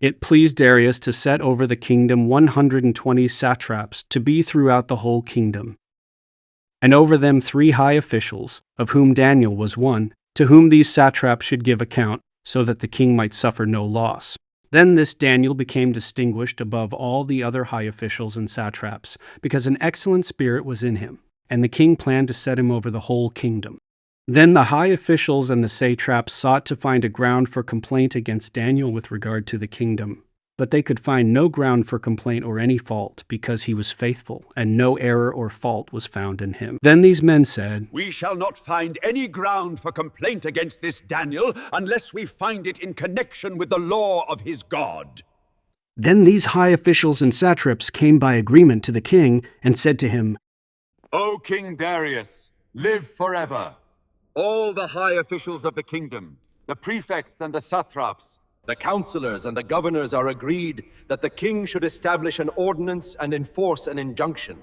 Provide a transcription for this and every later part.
It pleased Darius to set over the kingdom 120 satraps to be throughout the whole kingdom, and over them 3 high officials, of whom Daniel was one, to whom these satraps should give account, so that the king might suffer no loss. Then this Daniel became distinguished above all the other high officials and satraps, because an excellent spirit was in him, and the king planned to set him over the whole kingdom. Then the high officials and the satraps sought to find a ground for complaint against Daniel with regard to the kingdom. But they could find no ground for complaint or any fault, because he was faithful, and no error or fault was found in him. Then these men said, "We shall not find any ground for complaint against this Daniel unless we find it in connection with the law of his God." Then these high officials and satraps came by agreement to the king and said to him, "O King Darius, live forever. All the high officials of the kingdom, the prefects and the satraps, the counselors and the governors are agreed that the king should establish an ordinance and enforce an injunction,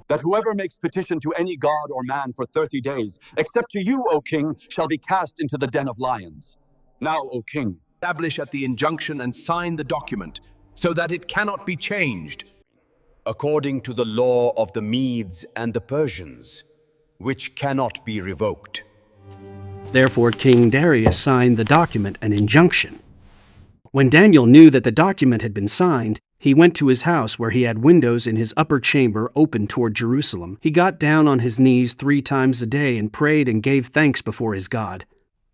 that whoever makes petition to any god or man for 30 days, except to you, O king, shall be cast into the den of lions. Now, O king, establish at the injunction and sign the document, so that it cannot be changed, according to the law of the Medes and the Persians, which cannot be revoked." Therefore King Darius signed the document, an injunction. When Daniel knew that the document had been signed, he went to his house where he had windows in his upper chamber open toward Jerusalem. He got down on his knees 3 times a day and prayed and gave thanks before his God,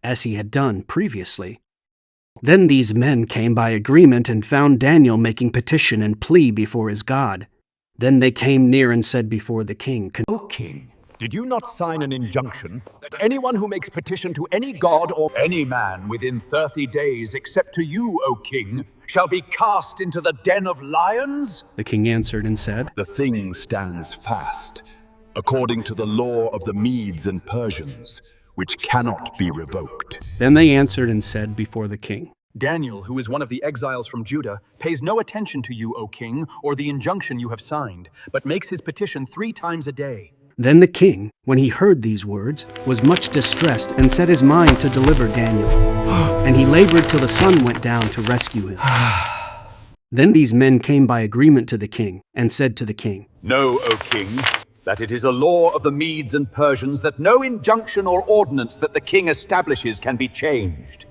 as he had done previously. Then these men came by agreement and found Daniel making petition and plea before his God. Then they came near and said before the king, "O king, did you not sign an injunction that anyone who makes petition to any god or any man within 30 days, except to you, O king, shall be cast into the den of lions?" The king answered and said, "The thing stands fast, according to the law of the Medes and Persians, which cannot be revoked." Then they answered and said before the king, "Daniel, who is one of the exiles from Judah, pays no attention to you, O king, or the injunction you have signed, but makes his petition 3 times a day." Then the king, when he heard these words, was much distressed and set his mind to deliver Daniel. And he labored till the sun went down to rescue him. Then these men came by agreement to the king and said to the king, "Know, O king, that it is a law of the Medes and Persians that no injunction or ordinance that the king establishes can be changed.